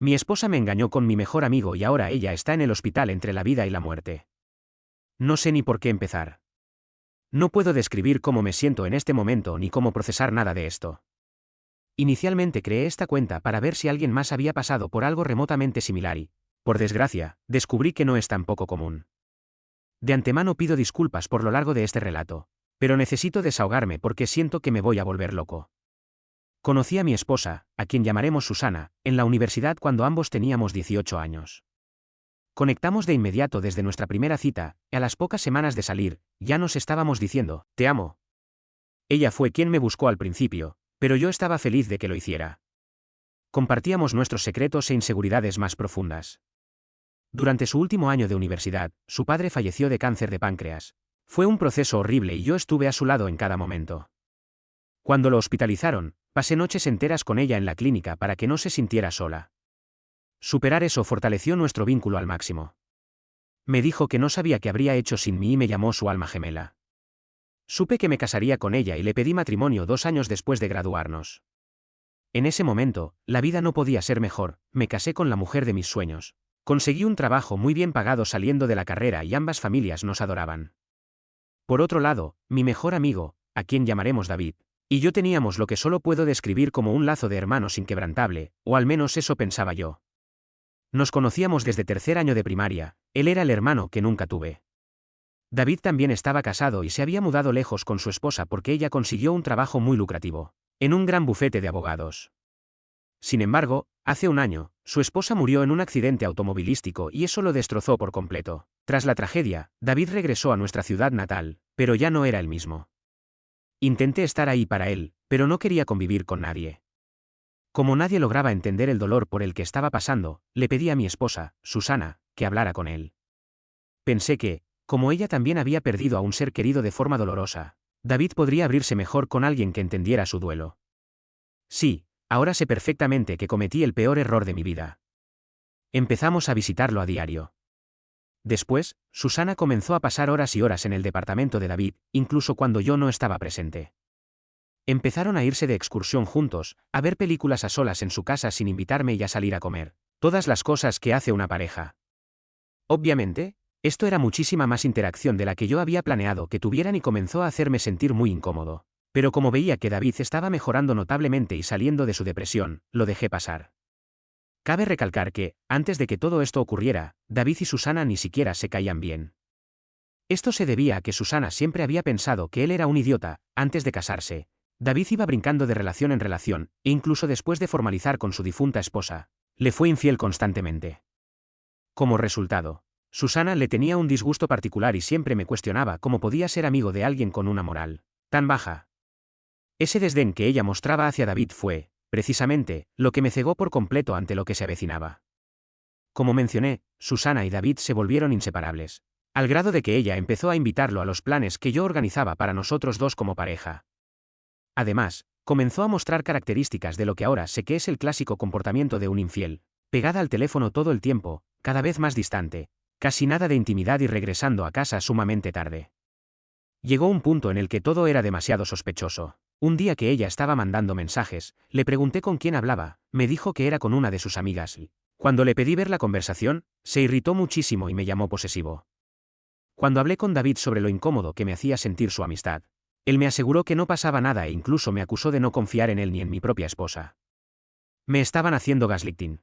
Mi esposa me engañó con mi mejor amigo y ahora ella está en el hospital entre la vida y la muerte. No sé ni por qué empezar. No puedo describir cómo me siento en este momento ni cómo procesar nada de esto. Inicialmente creé esta cuenta para ver si alguien más había pasado por algo remotamente similar y, por desgracia, descubrí que no es tan poco común. De antemano pido disculpas por lo largo de este relato, pero necesito desahogarme porque siento que me voy a volver loco. Conocí a mi esposa, a quien llamaremos Susana, en la universidad cuando ambos teníamos 18 años. Conectamos de inmediato desde nuestra primera cita, y a las pocas semanas de salir, ya nos estábamos diciendo, «Te amo». Ella fue quien me buscó al principio, pero yo estaba feliz de que lo hiciera. Compartíamos nuestros secretos e inseguridades más profundas. Durante su último año de universidad, su padre falleció de cáncer de páncreas. Fue un proceso horrible y yo estuve a su lado en cada momento. Cuando lo hospitalizaron, pasé noches enteras con ella en la clínica para que no se sintiera sola. Superar eso fortaleció nuestro vínculo al máximo. Me dijo que no sabía qué habría hecho sin mí y me llamó su alma gemela. Supe que me casaría con ella y le pedí matrimonio 2 años después de graduarnos. En ese momento, la vida no podía ser mejor, me casé con la mujer de mis sueños. Conseguí un trabajo muy bien pagado saliendo de la carrera y ambas familias nos adoraban. Por otro lado, mi mejor amigo, a quien llamaremos David, y yo teníamos lo que solo puedo describir como un lazo de hermanos inquebrantable, o al menos eso pensaba yo. Nos conocíamos desde tercer año de primaria, él era el hermano que nunca tuve. David también estaba casado y se había mudado lejos con su esposa porque ella consiguió un trabajo muy lucrativo, en un gran bufete de abogados. Sin embargo, hace un año, su esposa murió en un accidente automovilístico y eso lo destrozó por completo. Tras la tragedia, David regresó a nuestra ciudad natal, pero ya no era el mismo. Intenté estar ahí para él, pero no quería convivir con nadie. Como nadie lograba entender el dolor por el que estaba pasando, le pedí a mi esposa, Susana, que hablara con él. Pensé que, como ella también había perdido a un ser querido de forma dolorosa, David podría abrirse mejor con alguien que entendiera su duelo. Sí, ahora sé perfectamente que cometí el peor error de mi vida. Empezamos a visitarlo a diario. Después, Susana comenzó a pasar horas y horas en el departamento de David, incluso cuando yo no estaba presente. Empezaron a irse de excursión juntos, a ver películas a solas en su casa sin invitarme y a salir a comer. Todas las cosas que hace una pareja. Obviamente, esto era muchísima más interacción de la que yo había planeado que tuvieran y comenzó a hacerme sentir muy incómodo. Pero como veía que David estaba mejorando notablemente y saliendo de su depresión, lo dejé pasar. Cabe recalcar que, antes de que todo esto ocurriera, David y Susana ni siquiera se caían bien. Esto se debía a que Susana siempre había pensado que él era un idiota. Antes de casarse, David iba brincando de relación en relación, e incluso después de formalizar con su difunta esposa, le fue infiel constantemente. Como resultado, Susana le tenía un disgusto particular y siempre me cuestionaba cómo podía ser amigo de alguien con una moral tan baja. Ese desdén que ella mostraba hacia David fue, precisamente, lo que me cegó por completo ante lo que se avecinaba. Como mencioné, Susana y David se volvieron inseparables, al grado de que ella empezó a invitarlo a los planes que yo organizaba para nosotros dos como pareja. Además, comenzó a mostrar características de lo que ahora sé que es el clásico comportamiento de un infiel, pegada al teléfono todo el tiempo, cada vez más distante, casi nada de intimidad y regresando a casa sumamente tarde. Llegó un punto en el que todo era demasiado sospechoso. Un día que ella estaba mandando mensajes, le pregunté con quién hablaba, me dijo que era con una de sus amigas y, cuando le pedí ver la conversación, se irritó muchísimo y me llamó posesivo. Cuando hablé con David sobre lo incómodo que me hacía sentir su amistad, él me aseguró que no pasaba nada e incluso me acusó de no confiar en él ni en mi propia esposa. Me estaban haciendo gaslighting.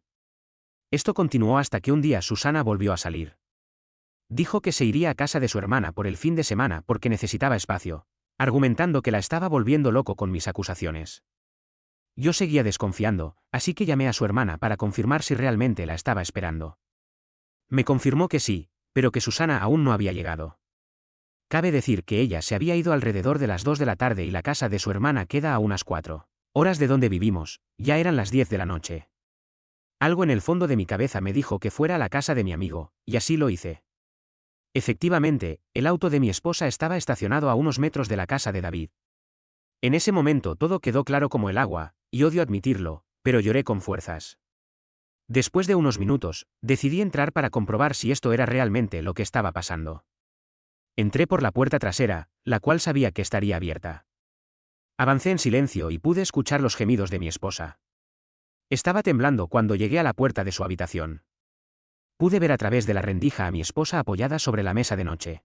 Esto continuó hasta que un día Susana volvió a salir. Dijo que se iría a casa de su hermana por el fin de semana porque necesitaba espacio, argumentando que la estaba volviendo loco con mis acusaciones. Yo seguía desconfiando, así que llamé a su hermana para confirmar si realmente la estaba esperando. Me confirmó que sí, pero que Susana aún no había llegado. Cabe decir que ella se había ido alrededor de las 2 de la tarde y la casa de su hermana queda a unas 4 horas de donde vivimos, ya eran las 10 de la noche. Algo en el fondo de mi cabeza me dijo que fuera a la casa de mi amigo, y así lo hice. Efectivamente, el auto de mi esposa estaba estacionado a unos metros de la casa de David. En ese momento todo quedó claro como el agua, y odio admitirlo, pero lloré con fuerzas. Después de unos minutos, decidí entrar para comprobar si esto era realmente lo que estaba pasando. Entré por la puerta trasera, la cual sabía que estaría abierta. Avancé en silencio y pude escuchar los gemidos de mi esposa. Estaba temblando cuando llegué a la puerta de su habitación. Pude ver a través de la rendija a mi esposa apoyada sobre la mesa de noche.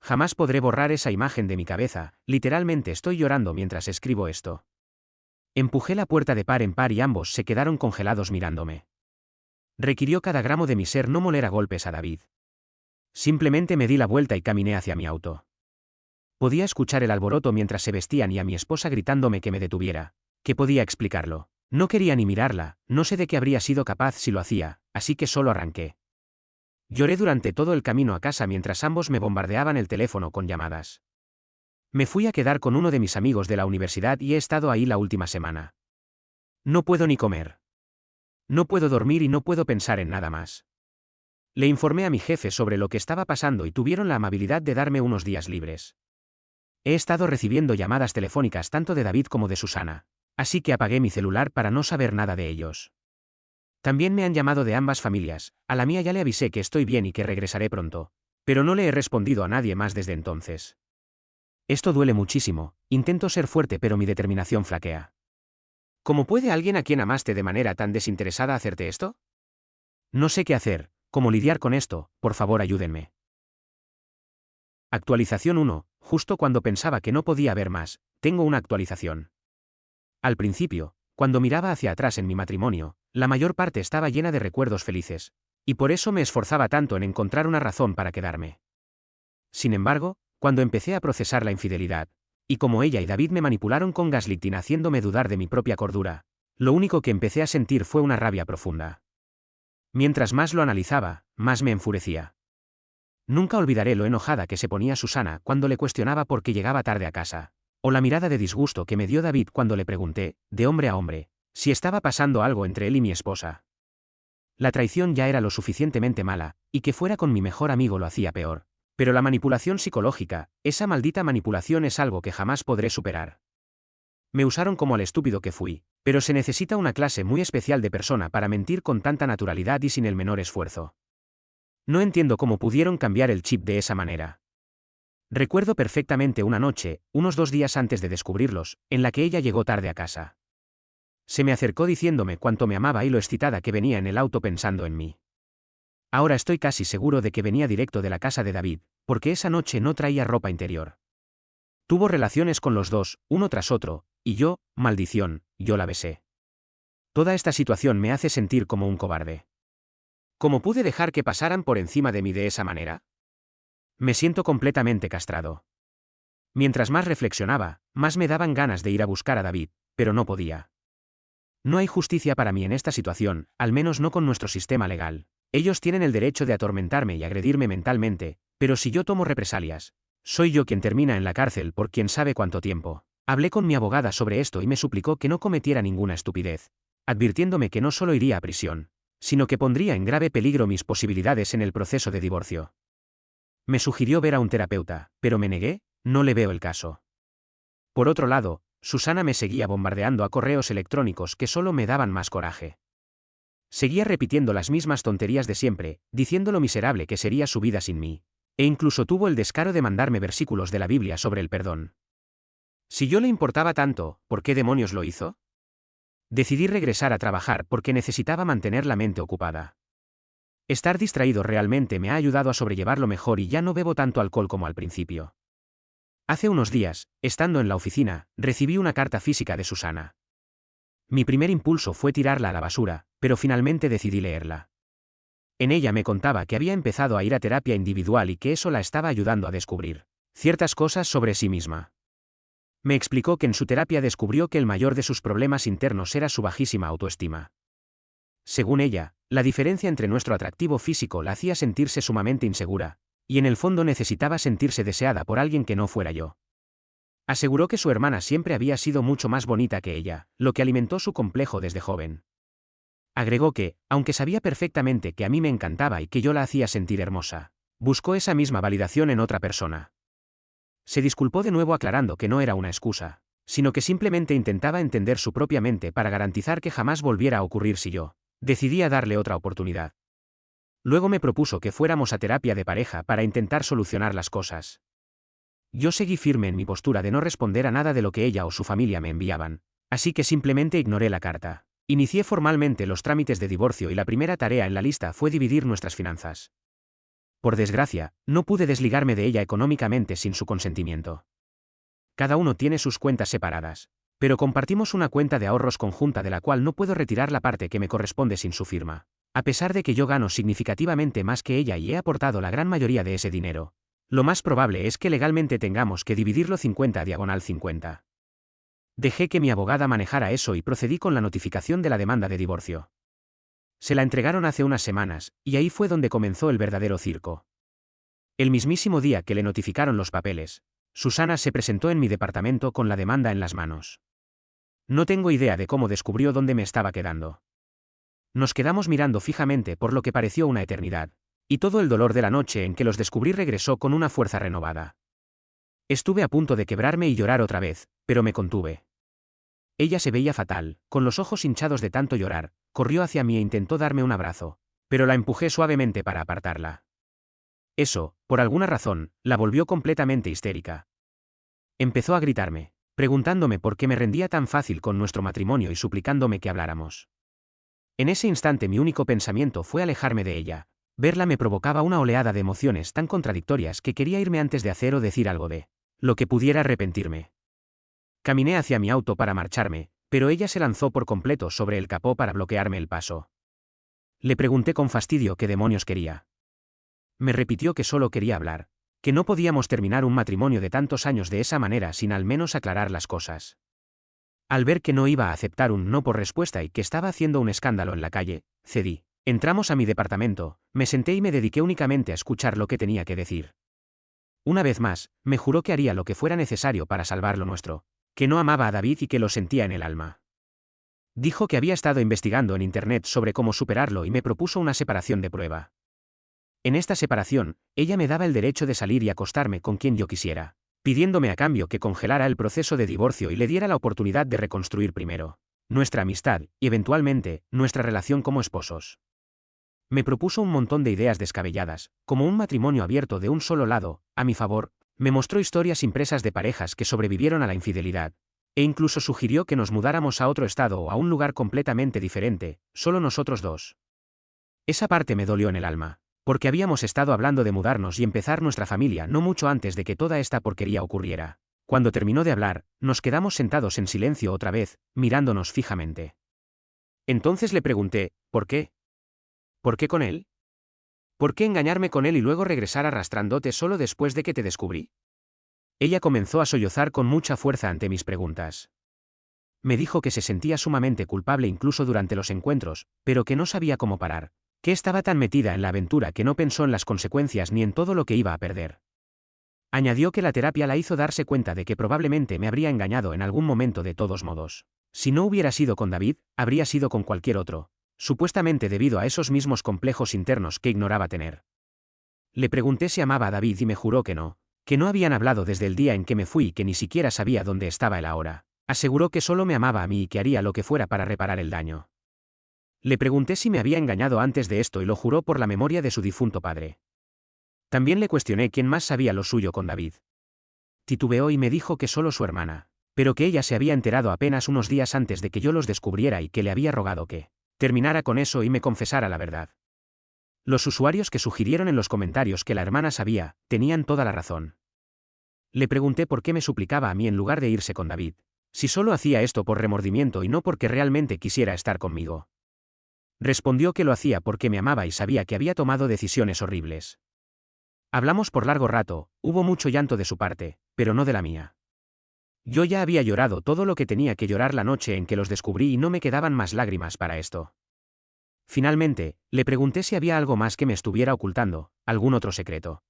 Jamás podré borrar esa imagen de mi cabeza, literalmente estoy llorando mientras escribo esto. Empujé la puerta de par en par y ambos se quedaron congelados mirándome. Requirió cada gramo de mi ser no moler a golpes a David. Simplemente me di la vuelta y caminé hacia mi auto. Podía escuchar el alboroto mientras se vestían y a mi esposa gritándome que me detuviera. ¿Qué podía explicarlo? No quería ni mirarla, no sé de qué habría sido capaz si lo hacía, así que solo arranqué. Lloré durante todo el camino a casa mientras ambos me bombardeaban el teléfono con llamadas. Me fui a quedar con uno de mis amigos de la universidad y he estado ahí la última semana. No puedo ni comer. No puedo dormir y no puedo pensar en nada más. Le informé a mi jefe sobre lo que estaba pasando y tuvieron la amabilidad de darme unos días libres. He estado recibiendo llamadas telefónicas tanto de David como de Susana, así que apagué mi celular para no saber nada de ellos. También me han llamado de ambas familias, a la mía ya le avisé que estoy bien y que regresaré pronto, pero no le he respondido a nadie más desde entonces. Esto duele muchísimo, intento ser fuerte pero mi determinación flaquea. ¿Cómo puede alguien a quien amaste de manera tan desinteresada hacerte esto? No sé qué hacer, cómo lidiar con esto, por favor ayúdenme. Actualización 1, justo cuando pensaba que no podía haber más, tengo una actualización. Al principio, cuando miraba hacia atrás en mi matrimonio, la mayor parte estaba llena de recuerdos felices, y por eso me esforzaba tanto en encontrar una razón para quedarme. Sin embargo, cuando empecé a procesar la infidelidad, y como ella y David me manipularon con gaslighting haciéndome dudar de mi propia cordura, lo único que empecé a sentir fue una rabia profunda. Mientras más lo analizaba, más me enfurecía. Nunca olvidaré lo enojada que se ponía Susana cuando le cuestionaba por qué llegaba tarde a casa, o la mirada de disgusto que me dio David cuando le pregunté, de hombre a hombre, si estaba pasando algo entre él y mi esposa. La traición ya era lo suficientemente mala, y que fuera con mi mejor amigo lo hacía peor. Pero la manipulación psicológica, esa maldita manipulación es algo que jamás podré superar. Me usaron como al estúpido que fui, pero se necesita una clase muy especial de persona para mentir con tanta naturalidad y sin el menor esfuerzo. No entiendo cómo pudieron cambiar el chip de esa manera. Recuerdo perfectamente una noche, unos 2 días antes de descubrirlos, en la que ella llegó tarde a casa. Se me acercó diciéndome cuánto me amaba y lo excitada que venía en el auto pensando en mí. Ahora estoy casi seguro de que venía directo de la casa de David, porque esa noche no traía ropa interior. Tuvo relaciones con los dos, uno tras otro, y yo, maldición, yo la besé. Toda esta situación me hace sentir como un cobarde. ¿Cómo pude dejar que pasaran por encima de mí de esa manera? Me siento completamente castrado. Mientras más reflexionaba, más me daban ganas de ir a buscar a David, pero no podía. No hay justicia para mí en esta situación, al menos no con nuestro sistema legal. Ellos tienen el derecho de atormentarme y agredirme mentalmente, pero si yo tomo represalias, soy yo quien termina en la cárcel por quién sabe cuánto tiempo. Hablé con mi abogada sobre esto y me suplicó que no cometiera ninguna estupidez, advirtiéndome que no solo iría a prisión, sino que pondría en grave peligro mis posibilidades en el proceso de divorcio. Me sugirió ver a un terapeuta, pero me negué, no le veo el caso. Por otro lado, Susana me seguía bombardeando a correos electrónicos que solo me daban más coraje. Seguía repitiendo las mismas tonterías de siempre, diciendo lo miserable que sería su vida sin mí, e incluso tuvo el descaro de mandarme versículos de la Biblia sobre el perdón. Si yo le importaba tanto, ¿por qué demonios lo hizo? Decidí regresar a trabajar porque necesitaba mantener la mente ocupada. Estar distraído realmente me ha ayudado a sobrellevarlo mejor y ya no bebo tanto alcohol como al principio. Hace unos días, estando en la oficina, recibí una carta física de Susana. Mi primer impulso fue tirarla a la basura, pero finalmente decidí leerla. En ella me contaba que había empezado a ir a terapia individual y que eso la estaba ayudando a descubrir ciertas cosas sobre sí misma. Me explicó que en su terapia descubrió que el mayor de sus problemas internos era su bajísima autoestima. Según ella, la diferencia entre nuestro atractivo físico la hacía sentirse sumamente insegura, y en el fondo necesitaba sentirse deseada por alguien que no fuera yo. Aseguró que su hermana siempre había sido mucho más bonita que ella, lo que alimentó su complejo desde joven. Agregó que, aunque sabía perfectamente que a mí me encantaba y que yo la hacía sentir hermosa, buscó esa misma validación en otra persona. Se disculpó de nuevo aclarando que no era una excusa, sino que simplemente intentaba entender su propia mente para garantizar que jamás volviera a ocurrir si yo decidía darle otra oportunidad. Luego me propuso que fuéramos a terapia de pareja para intentar solucionar las cosas. Yo seguí firme en mi postura de no responder a nada de lo que ella o su familia me enviaban, así que simplemente ignoré la carta. Inicié formalmente los trámites de divorcio y la primera tarea en la lista fue dividir nuestras finanzas. Por desgracia, no pude desligarme de ella económicamente sin su consentimiento. Cada uno tiene sus cuentas separadas, pero compartimos una cuenta de ahorros conjunta de la cual no puedo retirar la parte que me corresponde sin su firma. A pesar de que yo gano significativamente más que ella y he aportado la gran mayoría de ese dinero, lo más probable es que legalmente tengamos que dividirlo 50/50. Dejé que mi abogada manejara eso y procedí con la notificación de la demanda de divorcio. Se la entregaron hace unas semanas, y ahí fue donde comenzó el verdadero circo. El mismísimo día que le notificaron los papeles, Susana se presentó en mi departamento con la demanda en las manos. No tengo idea de cómo descubrió dónde me estaba quedando. Nos quedamos mirando fijamente por lo que pareció una eternidad, y todo el dolor de la noche en que los descubrí regresó con una fuerza renovada. Estuve a punto de quebrarme y llorar otra vez, pero me contuve. Ella se veía fatal, con los ojos hinchados de tanto llorar, corrió hacia mí e intentó darme un abrazo, pero la empujé suavemente para apartarla. Eso, por alguna razón, la volvió completamente histérica. Empezó a gritarme, preguntándome por qué me rendía tan fácil con nuestro matrimonio y suplicándome que habláramos. En ese instante mi único pensamiento fue alejarme de ella. Verla me provocaba una oleada de emociones tan contradictorias que quería irme antes de hacer o decir algo de lo que pudiera arrepentirme. Caminé hacia mi auto para marcharme, pero ella se lanzó por completo sobre el capó para bloquearme el paso. Le pregunté con fastidio qué demonios quería. Me repitió que solo quería hablar, que no podíamos terminar un matrimonio de tantos años de esa manera sin al menos aclarar las cosas. Al ver que no iba a aceptar un no por respuesta y que estaba haciendo un escándalo en la calle, cedí. Entramos a mi departamento, me senté y me dediqué únicamente a escuchar lo que tenía que decir. Una vez más, me juró que haría lo que fuera necesario para salvar lo nuestro, que no amaba a David y que lo sentía en el alma. Dijo que había estado investigando en Internet sobre cómo superarlo y me propuso una separación de prueba. En esta separación, ella me daba el derecho de salir y acostarme con quien yo quisiera, pidiéndome a cambio que congelara el proceso de divorcio y le diera la oportunidad de reconstruir primero nuestra amistad y, eventualmente, nuestra relación como esposos. Me propuso un montón de ideas descabelladas, como un matrimonio abierto de un solo lado, a mi favor, me mostró historias impresas de parejas que sobrevivieron a la infidelidad, e incluso sugirió que nos mudáramos a otro estado o a un lugar completamente diferente, solo nosotros dos. Esa parte me dolió en el alma, porque habíamos estado hablando de mudarnos y empezar nuestra familia no mucho antes de que toda esta porquería ocurriera. Cuando terminó de hablar, nos quedamos sentados en silencio otra vez, mirándonos fijamente. Entonces le pregunté, ¿por qué? ¿Por qué con él? ¿Por qué engañarme con él y luego regresar arrastrándote solo después de que te descubrí? Ella comenzó a sollozar con mucha fuerza ante mis preguntas. Me dijo que se sentía sumamente culpable incluso durante los encuentros, pero que no sabía cómo parar, que estaba tan metida en la aventura que no pensó en las consecuencias ni en todo lo que iba a perder. Añadió que la terapia la hizo darse cuenta de que probablemente me habría engañado en algún momento de todos modos. Si no hubiera sido con David, habría sido con cualquier otro, supuestamente debido a esos mismos complejos internos que ignoraba tener. Le pregunté si amaba a David y me juró que no habían hablado desde el día en que me fui y que ni siquiera sabía dónde estaba él ahora. Aseguró que solo me amaba a mí y que haría lo que fuera para reparar el daño. Le pregunté si me había engañado antes de esto y lo juró por la memoria de su difunto padre. También le cuestioné quién más sabía lo suyo con David. Titubeó y me dijo que solo su hermana, pero que ella se había enterado apenas unos días antes de que yo los descubriera y que le había rogado que terminara con eso y me confesara la verdad. Los usuarios que sugirieron en los comentarios que la hermana sabía, tenían toda la razón. Le pregunté por qué me suplicaba a mí en lugar de irse con David, si solo hacía esto por remordimiento y no porque realmente quisiera estar conmigo. Respondió que lo hacía porque me amaba y sabía que había tomado decisiones horribles. Hablamos por largo rato, hubo mucho llanto de su parte, pero no de la mía. Yo ya había llorado todo lo que tenía que llorar la noche en que los descubrí y no me quedaban más lágrimas para esto. Finalmente, le pregunté si había algo más que me estuviera ocultando, algún otro secreto.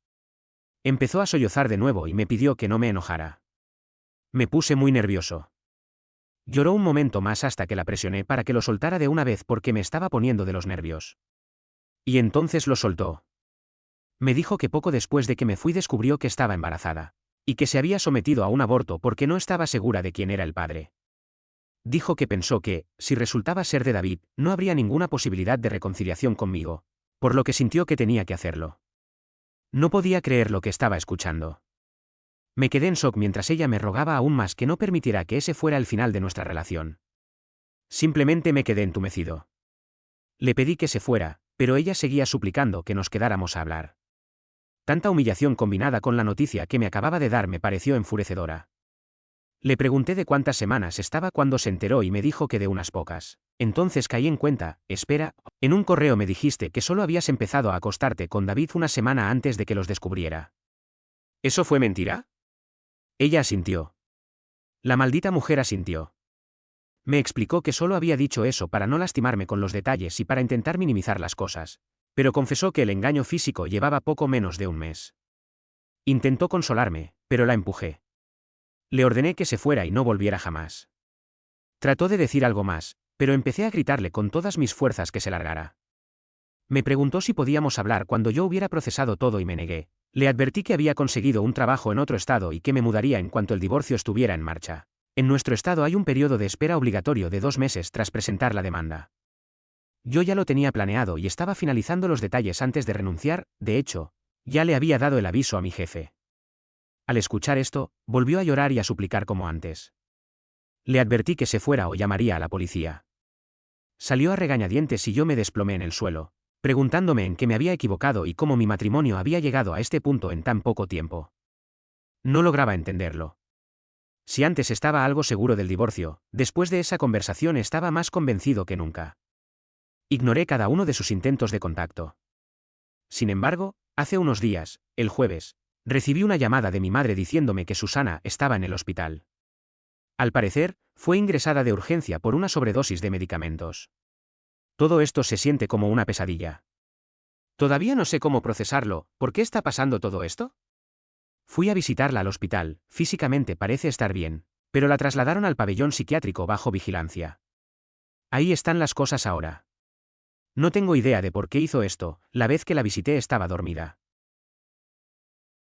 Empezó a sollozar de nuevo y me pidió que no me enojara. Me puse muy nervioso. Lloró un momento más hasta que la presioné para que lo soltara de una vez porque me estaba poniendo de los nervios. Y entonces lo soltó. Me dijo que poco después de que me fui descubrió que estaba embarazada, y que se había sometido a un aborto porque no estaba segura de quién era el padre. Dijo que pensó que, si resultaba ser de David, no habría ninguna posibilidad de reconciliación conmigo, por lo que sintió que tenía que hacerlo. No podía creer lo que estaba escuchando. Me quedé en shock mientras ella me rogaba aún más que no permitiera que ese fuera el final de nuestra relación. Simplemente me quedé entumecido. Le pedí que se fuera, pero ella seguía suplicando que nos quedáramos a hablar. Tanta humillación combinada con la noticia que me acababa de dar me pareció enfurecedora. Le pregunté de cuántas semanas estaba cuando se enteró y me dijo que de unas pocas. Entonces caí en cuenta, espera, en un correo me dijiste que solo habías empezado a acostarte con David una semana antes de que los descubriera. ¿Eso fue mentira? Ella asintió. La maldita mujer asintió. Me explicó que solo había dicho eso para no lastimarme con los detalles y para intentar minimizar las cosas, pero confesó que el engaño físico llevaba poco menos de un mes. Intentó consolarme, pero la empujé. Le ordené que se fuera y no volviera jamás. Trató de decir algo más, pero empecé a gritarle con todas mis fuerzas que se largara. Me preguntó si podíamos hablar cuando yo hubiera procesado todo y me negué. Le advertí que había conseguido un trabajo en otro estado y que me mudaría en cuanto el divorcio estuviera en marcha. En nuestro estado hay un periodo de espera obligatorio de 2 meses tras presentar la demanda. Yo ya lo tenía planeado y estaba finalizando los detalles antes de renunciar, de hecho, ya le había dado el aviso a mi jefe. Al escuchar esto, volvió a llorar y a suplicar como antes. Le advertí que se fuera o llamaría a la policía. Salió a regañadientes y yo me desplomé en el suelo, preguntándome en qué me había equivocado y cómo mi matrimonio había llegado a este punto en tan poco tiempo. No lograba entenderlo. Si antes estaba algo seguro del divorcio, después de esa conversación estaba más convencido que nunca. Ignoré cada uno de sus intentos de contacto. Sin embargo, hace unos días, el jueves, recibí una llamada de mi madre diciéndome que Susana estaba en el hospital. Al parecer, fue ingresada de urgencia por una sobredosis de medicamentos. Todo esto se siente como una pesadilla. Todavía no sé cómo procesarlo. ¿Por qué está pasando todo esto? Fui a visitarla al hospital, físicamente parece estar bien, pero la trasladaron al pabellón psiquiátrico bajo vigilancia. Ahí están las cosas ahora. No tengo idea de por qué hizo esto, la vez que la visité estaba dormida.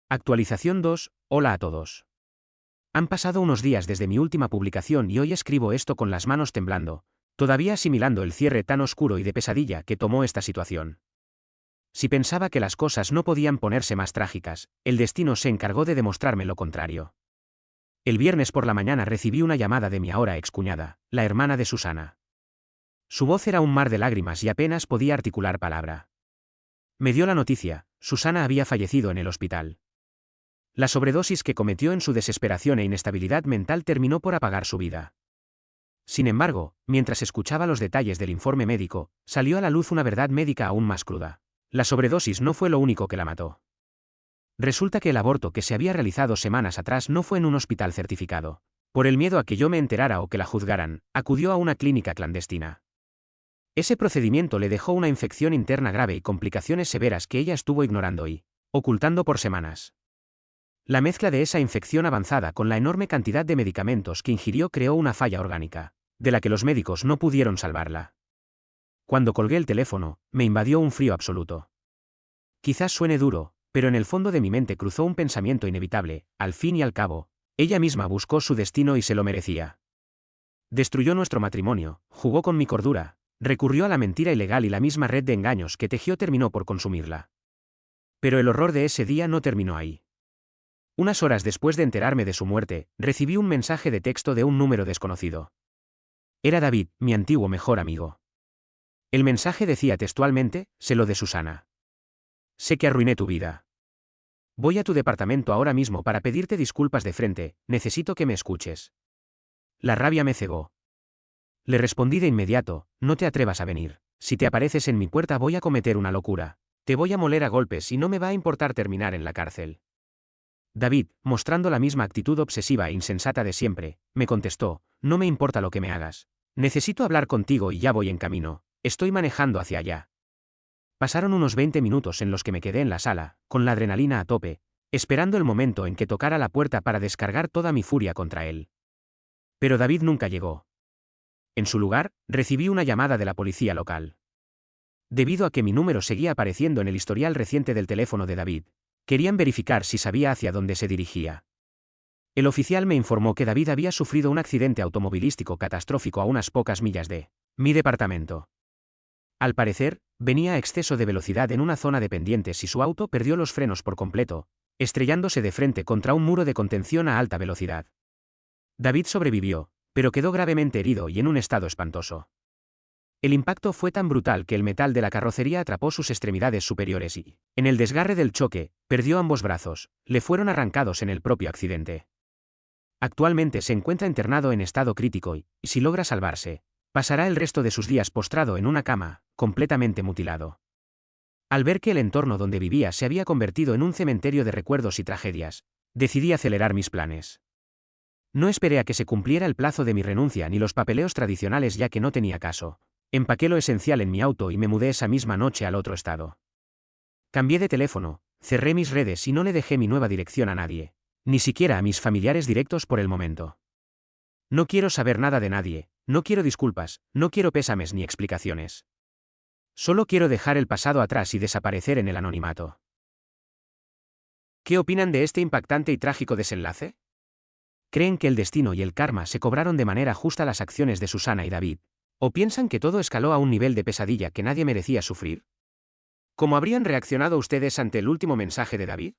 Actualización 2, hola a todos. Han pasado unos días desde mi última publicación y hoy escribo esto con las manos temblando, todavía asimilando el cierre tan oscuro y de pesadilla que tomó esta situación. Si pensaba que las cosas no podían ponerse más trágicas, el destino se encargó de demostrarme lo contrario. El viernes por la mañana recibí una llamada de mi ahora excuñada, la hermana de Susana. Su voz era un mar de lágrimas y apenas podía articular palabra. Me dio la noticia, Susana había fallecido en el hospital. La sobredosis que cometió en su desesperación e inestabilidad mental terminó por apagar su vida. Sin embargo, mientras escuchaba los detalles del informe médico, salió a la luz una verdad médica aún más cruda. La sobredosis no fue lo único que la mató. Resulta que el aborto que se había realizado semanas atrás no fue en un hospital certificado. Por el miedo a que yo me enterara o que la juzgaran, acudió a una clínica clandestina. Ese procedimiento le dejó una infección interna grave y complicaciones severas que ella estuvo ignorando y ocultando por semanas. La mezcla de esa infección avanzada con la enorme cantidad de medicamentos que ingirió creó una falla orgánica, de la que los médicos no pudieron salvarla. Cuando colgué el teléfono, me invadió un frío absoluto. Quizás suene duro, pero en el fondo de mi mente cruzó un pensamiento inevitable, al fin y al cabo, ella misma buscó su destino y se lo merecía. Destruyó nuestro matrimonio, jugó con mi cordura, recurrió a la mentira ilegal y la misma red de engaños que tejió terminó por consumirla. Pero el horror de ese día no terminó ahí. Unas horas después de enterarme de su muerte, recibí un mensaje de texto de un número desconocido. Era David, mi antiguo mejor amigo. El mensaje decía textualmente, sé lo de Susana. Sé que arruiné tu vida. Voy a tu departamento ahora mismo para pedirte disculpas de frente, necesito que me escuches. La rabia me cegó. Le respondí de inmediato, no te atrevas a venir. Si te apareces en mi puerta voy a cometer una locura. Te voy a moler a golpes y no me va a importar terminar en la cárcel. David, mostrando la misma actitud obsesiva e insensata de siempre, me contestó, no me importa lo que me hagas. Necesito hablar contigo y ya voy en camino, estoy manejando hacia allá. Pasaron unos 20 minutos en los que me quedé en la sala, con la adrenalina a tope, esperando el momento en que tocara la puerta para descargar toda mi furia contra él. Pero David nunca llegó. En su lugar, recibí una llamada de la policía local. Debido a que mi número seguía apareciendo en el historial reciente del teléfono de David, querían verificar si sabía hacia dónde se dirigía. El oficial me informó que David había sufrido un accidente automovilístico catastrófico a unas pocas millas de mi departamento. Al parecer, venía a exceso de velocidad en una zona de pendientes y su auto perdió los frenos por completo, estrellándose de frente contra un muro de contención a alta velocidad. David sobrevivió, pero quedó gravemente herido y en un estado espantoso. El impacto fue tan brutal que el metal de la carrocería atrapó sus extremidades superiores y, en el desgarre del choque, perdió ambos brazos, le fueron arrancados en el propio accidente. Actualmente se encuentra internado en estado crítico y, si logra salvarse, pasará el resto de sus días postrado en una cama, completamente mutilado. Al ver que el entorno donde vivía se había convertido en un cementerio de recuerdos y tragedias, decidí acelerar mis planes. No esperé a que se cumpliera el plazo de mi renuncia ni los papeleos tradicionales ya que no tenía caso. Empaqué lo esencial en mi auto y me mudé esa misma noche al otro estado. Cambié de teléfono, cerré mis redes y no le dejé mi nueva dirección a nadie, ni siquiera a mis familiares directos por el momento. No quiero saber nada de nadie, no quiero disculpas, no quiero pésames ni explicaciones. Solo quiero dejar el pasado atrás y desaparecer en el anonimato. ¿Qué opinan de este impactante y trágico desenlace? ¿Creen que el destino y el karma se cobraron de manera justa las acciones de Susana y David? ¿O piensan que todo escaló a un nivel de pesadilla que nadie merecía sufrir? ¿Cómo habrían reaccionado ustedes ante el último mensaje de David?